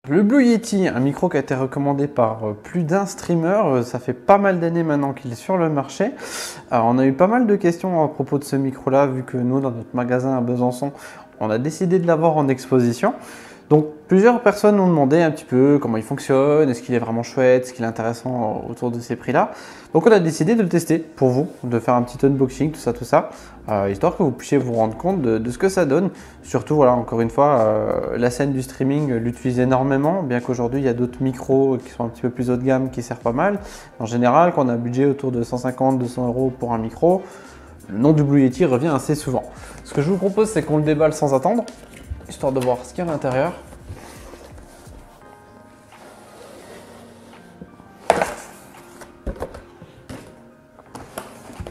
Le Blue Yeti, un micro qui a été recommandé par plus d'un streamer, ça fait pas mal d'années maintenant qu'il est sur le marché. Alors, on a eu pas mal de questions à propos de ce micro-là, vu que nous, dans notre magasin à Besançon, on a décidé de l'avoir en exposition. Donc plusieurs personnes ont demandé un petit peu comment il fonctionne, est-ce qu'il est vraiment chouette, est-ce qu'il est intéressant autour de ces prix-là. Donc on a décidé de le tester pour vous, de faire un petit unboxing, tout ça, histoire que vous puissiez vous rendre compte de ce que ça donne. Surtout, voilà, encore une fois, la scène du streaming l'utilise énormément, bien qu'aujourd'hui il y a d'autres micros qui sont un petit peu plus haut de gamme qui servent pas mal. En général, quand on a un budget autour de 150-200 € pour un micro, le nom du Blue Yeti revient assez souvent. Ce que je vous propose, c'est qu'on le déballe sans attendre, histoire de voir ce qu'il y a à l'intérieur.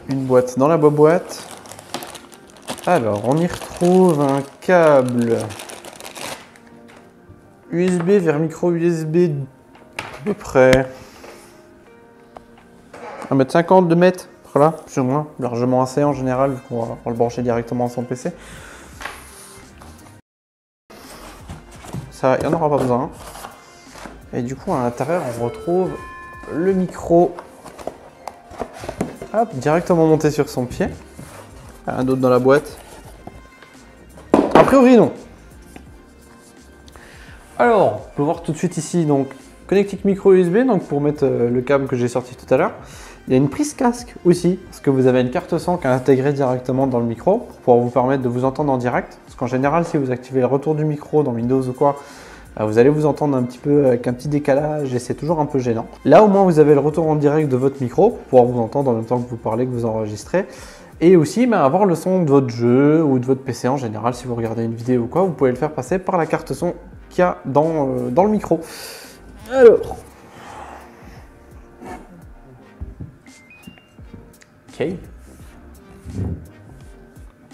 Une boîte dans la boîte. Alors, on y retrouve un câble USB vers micro USB à peu près 1,50 m, 2 mètres, voilà, plus ou moins, largement assez en général, vu qu'on va le brancher directement à son PC. Ça, il n'y en aura pas besoin. Et du coup, à l'intérieur, on retrouve le micro. Hop, directement monté sur son pied. Un d'autre dans la boîte. A priori, non. Alors, on peut voir tout de suite ici, donc, connectique micro USB, donc pour mettre le câble que j'ai sorti tout à l'heure. Il y a une prise casque aussi, parce que vous avez une carte son qui est intégrée directement dans le micro pour pouvoir vous permettre de vous entendre en direct. Parce qu'en général, si vous activez le retour du micro dans Windows ou quoi, vous allez vous entendre un petit peu avec un petit décalage et c'est toujours un peu gênant. Là, au moins, vous avez le retour en direct de votre micro pour pouvoir vous entendre en même temps que vous parlez, que vous enregistrez. Et aussi, avoir le son de votre jeu ou de votre PC en général. Si vous regardez une vidéo ou quoi, vous pouvez le faire passer par la carte son qu'il y a dans le micro. Alors. Ok.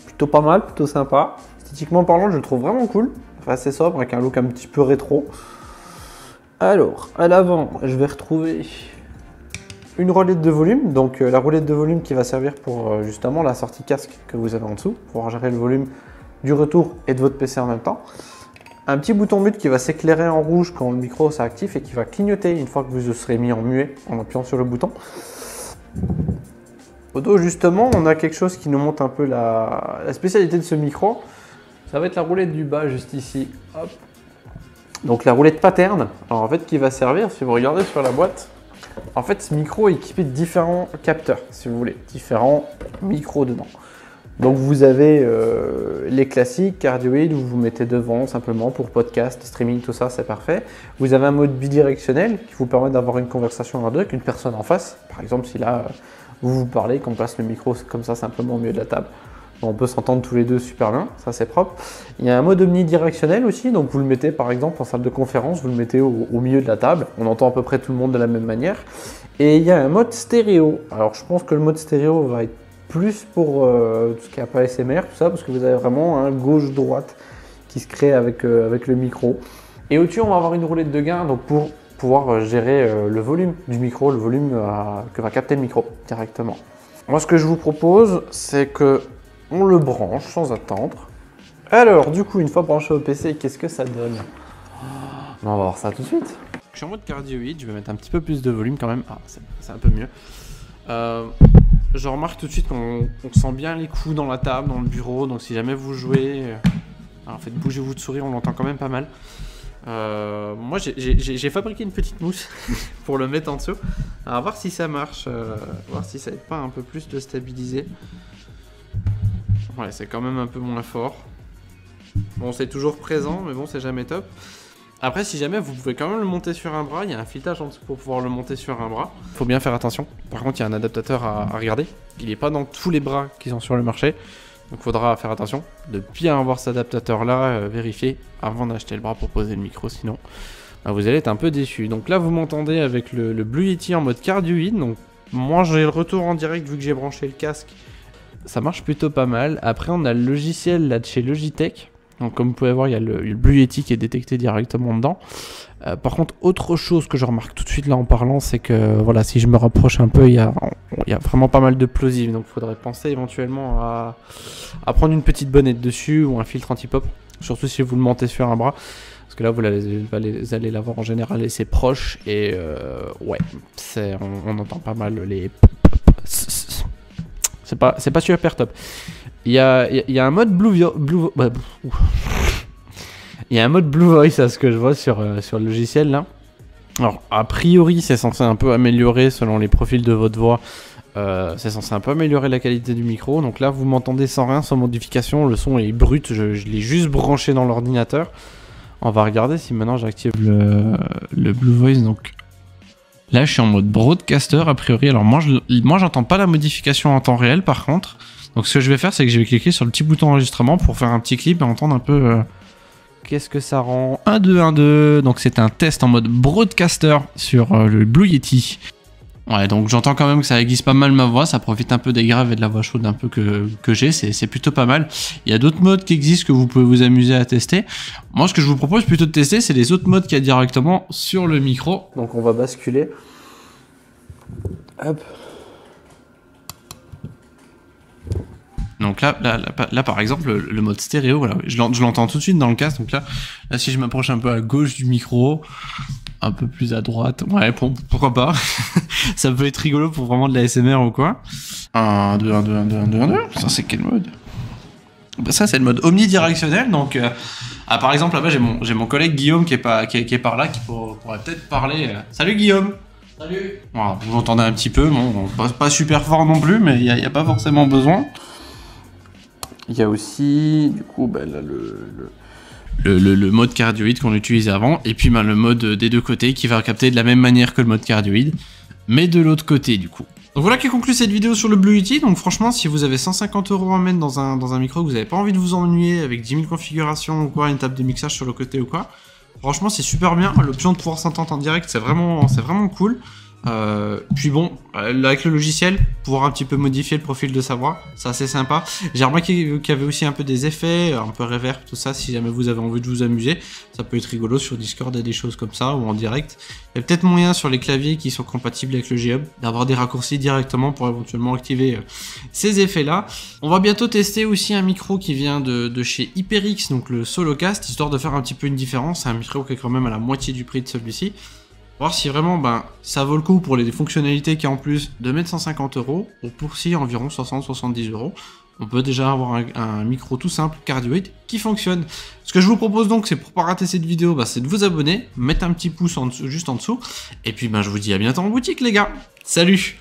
Plutôt pas mal, plutôt sympa. Esthétiquement parlant, je le trouve vraiment cool. Enfin, assez sobre, avec un look un petit peu rétro. Alors, à l'avant, je vais retrouver une roulette de volume. Donc, la roulette de volume qui va servir pour justement la sortie casque que vous avez en dessous, pour gérer le volume du retour et de votre PC en même temps. Un petit bouton mute qui va s'éclairer en rouge quand le micro s'active et qui va clignoter une fois que vous serez mis en muet en appuyant sur le bouton. Au dos, justement, on a quelque chose qui nous montre un peu la spécialité de ce micro. Ça va être la roulette du bas, juste ici. Hop. Donc, la roulette pattern, alors en fait, qui va servir, si vous regardez sur la boîte, en fait, ce micro est équipé de différents capteurs, si vous voulez, différents micros dedans. Donc, vous avez les classiques, cardioïdes, où vous mettez devant simplement pour podcast, streaming, tout ça, c'est parfait. Vous avez un mode bidirectionnel qui vous permet d'avoir une conversation à deux avec une personne en face. Par exemple, si là, vous parlez, qu'on place le micro comme ça simplement au milieu de la table. On peut s'entendre tous les deux super bien, ça c'est propre. Il y a un mode omnidirectionnel aussi, donc vous le mettez par exemple en salle de conférence, vous le mettez au milieu de la table, on entend à peu près tout le monde de la même manière. Et il y a un mode stéréo, alors je pense que le mode stéréo va être plus pour tout ce qui est pas ASMR, tout ça, parce que vous avez vraiment un gauche-droite qui se crée avec le micro. Et au-dessus, on va avoir une roulette de gain, donc pour pouvoir gérer le volume du micro, le volume que va capter le micro directement. Moi, ce que je vous propose, c'est que on le branche sans attendre. Alors, du coup, une fois branché au PC, qu'est-ce que ça donne? On va voir ça tout de suite. Je suis en mode cardioïde, je vais mettre un petit peu plus de volume quand même. Ah, c'est un peu mieux. Je remarque tout de suite qu'on sent bien les coups dans la table, dans le bureau. Donc, si jamais vous jouez, alors faites bouger votre souris, on l'entend quand même pas mal. Moi, j'ai fabriqué une petite mousse pour le mettre en dessous. Alors, voir si ça marche, voir si ça aide pas un peu plus de stabiliser. Ouais, c'est quand même un peu moins fort. Bon, c'est toujours présent, mais bon, c'est jamais top. Après, si jamais, vous pouvez quand même le monter sur un bras. Il y a un filetage en dessous pour pouvoir le monter sur un bras. Il faut bien faire attention. Par contre, il y a un adaptateur à regarder. Il n'est pas dans tous les bras qui sont sur le marché. Donc, il faudra faire attention de bien avoir cet adaptateur-là vérifié avant d'acheter le bras pour poser le micro. Sinon, vous allez être un peu déçu. Donc là, vous m'entendez avec le Blue Yeti en mode cardioïde. Donc, moi, j'ai le retour en direct vu que j'ai branché le casque. Ça marche plutôt pas mal. Après, on a le logiciel là de chez Logitech. Donc, comme vous pouvez voir, il y a le Blue Yeti qui est détecté directement dedans. Par contre, autre chose que je remarque tout de suite là en parlant, c'est que voilà, si je me rapproche un peu, il y a vraiment pas mal de plosives. Donc, il faudrait penser éventuellement à prendre une petite bonnette dessus ou un filtre anti-pop. Surtout si vous le montez sur un bras. Parce Parce que là, vous allez l'avoir en général et c'est proche. Et ouais, on entend pas mal les... C'est pas super top. Il y a un mode il y a un mode Blue Voice à ce que je vois sur le logiciel là. Alors a priori c'est censé un peu améliorer selon les profils de votre voix. C'est censé un peu améliorer la qualité du micro. Donc là vous m'entendez sans rien, sans modification. Le son est brut, je l'ai juste branché dans l'ordinateur. On va regarder si maintenant j'active le Blue Voice. Donc là je suis en mode broadcaster a priori. Alors moi j'entends pas la modification en temps réel par contre. Donc ce que je vais faire, c'est que je vais cliquer sur le petit bouton enregistrement pour faire un petit clip et entendre un peu qu'est-ce que ça rend. 1, 2, 1, 2. Donc c'est un test en mode broadcaster sur le Blue Yeti. Ouais, donc j'entends quand même que ça aiguise pas mal ma voix, ça profite un peu des graves et de la voix chaude un peu que j'ai, c'est plutôt pas mal. Il y a d'autres modes qui existent que vous pouvez vous amuser à tester. Moi ce que je vous propose plutôt de tester, c'est les autres modes qu'il y a directement sur le micro. Donc on va basculer. Hop. Donc là, par exemple, le mode stéréo, voilà, je l'entends tout de suite dans le casque. Donc là, si je m'approche un peu à gauche du micro, un peu plus à droite, ouais, pourquoi pas. Ça peut être rigolo pour vraiment de la SMR ou quoi. 1, 2, 1, 2, 1, 2, 1, 2, 1, 2. Ça, c'est quel mode? Bah, ça, c'est le mode omnidirectionnel. Donc, par exemple, là-bas, j'ai mon collègue Guillaume qui est par là, qui pourrait peut-être parler. Salut Guillaume! Salut! Voilà, vous entendez un petit peu, bon, pas super fort non plus, mais il n'y a pas forcément besoin. Il y a aussi, du coup, là, le mode cardioïde qu'on utilisait avant, et puis le mode des deux côtés qui va capter de la même manière que le mode cardioïde, mais de l'autre côté du coup. Donc voilà qui conclut cette vidéo sur le Blue Yeti. Donc franchement, si vous avez 150 € à mettre dans un micro, que vous n'avez pas envie de vous ennuyer avec 10 000 configurations ou quoi, une table de mixage sur le côté ou quoi, franchement c'est super bien. L'option de pouvoir s'entendre en direct, c'est vraiment cool. Puis bon, avec le logiciel, pouvoir un petit peu modifier le profil de sa voix, c'est assez sympa. J'ai remarqué qu'il y avait aussi un peu des effets, un peu reverb, tout ça, si jamais vous avez envie de vous amuser, ça peut être rigolo sur Discord et des choses comme ça, ou en direct. Il y a peut-être moyen sur les claviers qui sont compatibles avec le G-Hub, d'avoir des raccourcis directement pour éventuellement activer ces effets-là. On va bientôt tester aussi un micro qui vient de chez HyperX, donc le Solocast, histoire de faire un petit peu une différence. C'est un micro qui est quand même à la moitié du prix de celui-ci. Voir si vraiment ça vaut le coup pour les fonctionnalités qui en plus de mettre 150 €, ou pour si environ 60-70 €. On peut déjà avoir un micro tout simple, cardioïde, qui fonctionne. Ce que je vous propose donc, c'est pour pas rater cette vidéo, c'est de vous abonner, mettre un petit pouce juste en dessous, et puis je vous dis à bientôt en boutique les gars. Salut!